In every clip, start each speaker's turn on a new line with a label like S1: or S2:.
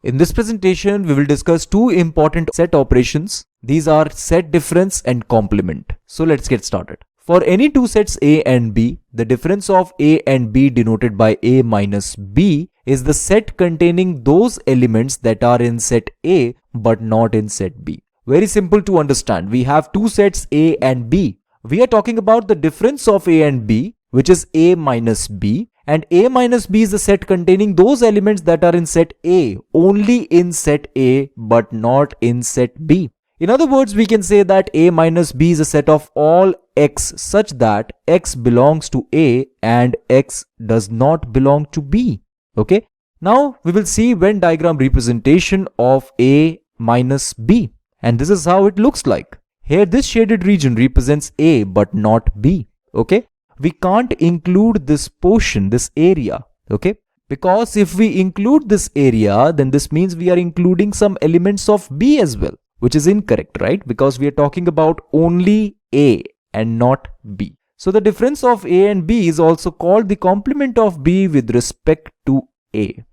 S1: In this presentation, we will discuss two important set operations. These are set difference and complement. So let's get started. For any two sets A and B, the difference of A and B denoted by A minus B is the set containing those elements that are in set A but not in set B. Very simple to understand. We have two sets A and B. We are talking about the difference of A and B, which is A minus B. And A minus B is the set containing those elements that are in set A, only in set A but not in set B. In other words, we can say that A minus B is a set of all X such that X belongs to A and X does not belong to B. Okay. Now we will see Venn diagram representation of A minus B. And this is how it looks like. Here this shaded region represents A but not B. Okay. We can't include this portion, this area, okay? Because if we include this area, then this means we are including some elements of B as well, which is incorrect, right? Because we are talking about only A and not B. So the difference of A and B is also called the complement of B with respect to A,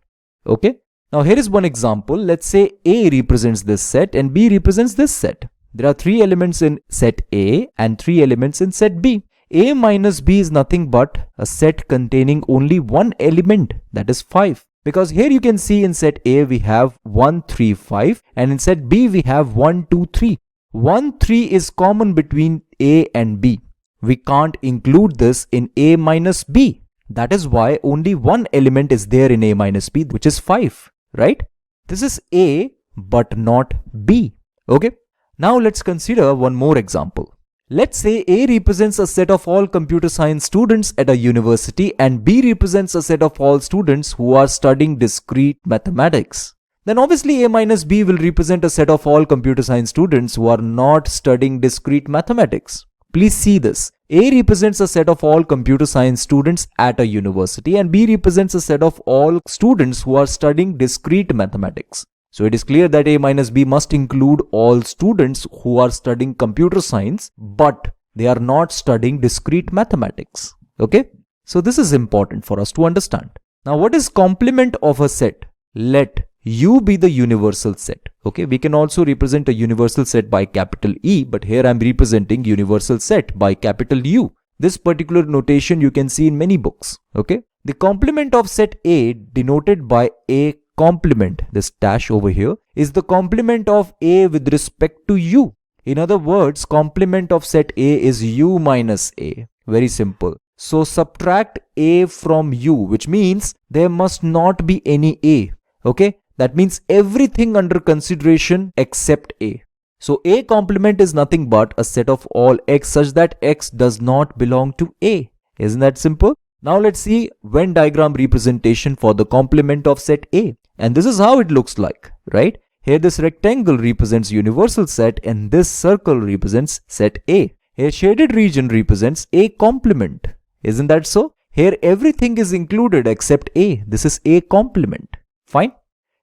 S1: okay? Now here is one example. Let's say A represents this set and B represents this set. There are three elements in set A and three elements in set B. A minus B is nothing but a set containing only one element, that is 5. Because here you can see in set A we have 1, 3, 5 and in set B we have 1, 2, 3. 1, 3 is common between A and B. We can't include this in A minus B. That is why only one element is there in A minus B, which is 5, right? This is A but not B, okay? Now let's consider one more example. Let's say A represents a set of all computer science students at a university and B represents a set of all students who are studying discrete mathematics. Then obviously A minus B will represent a set of all computer science students who are not studying discrete mathematics. Please see this. A represents a set of all computer science students at a university and B represents a set of all students who are studying discrete mathematics. So it is clear that A minus B must include all students who are studying computer science, but they are not studying discrete mathematics. Okay? So this is important for us to understand. Now what is complement of a set? Let U be the universal set. Okay? We can also represent a universal set by capital E, but here I am representing universal set by capital U. This particular notation you can see in many books. Okay? The complement of set A denoted by A complement, this dash over here, is the complement of A with respect to U. In other words, complement of set A is U minus A. Very simple. So subtract A from U, which means there must not be any A. Okay? That means everything under consideration except A. So A complement is nothing but a set of all X such that X does not belong to A. Isn't that simple? Now let's see Venn diagram representation for the complement of set A. And this is how it looks like, right? Here this rectangle represents universal set and this circle represents set A. Here shaded region represents A complement. Isn't that so? Here everything is included except A. This is A complement. Fine.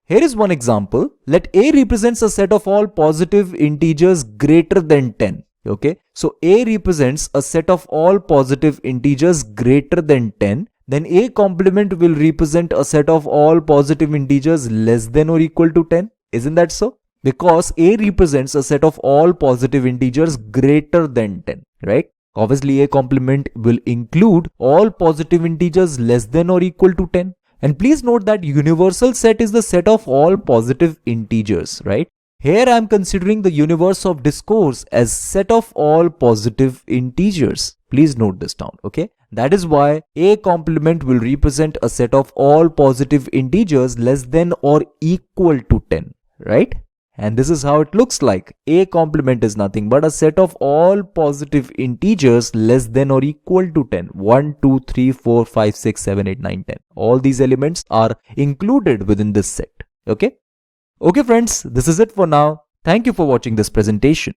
S1: Here is one example. Let A represents a set of all positive integers greater than 10. Okay. So A represents a set of all positive integers greater than 10. Then A complement will represent a set of all positive integers less than or equal to 10. Isn't that so? Because A represents a set of all positive integers greater than 10, right? Obviously A complement will include all positive integers less than or equal to 10. And please note that universal set is the set of all positive integers, right? Here I am considering the universe of discourse as set of all positive integers. Please note this down, okay? That is why A complement will represent a set of all positive integers less than or equal to 10, right? And this is how it looks like. A complement is nothing but a set of all positive integers less than or equal to 10. 1, 2, 3, 4, 5, 6, 7, 8, 9, 10. All these elements are included within this set, okay? Okay friends, this is it for now. Thank you for watching this presentation.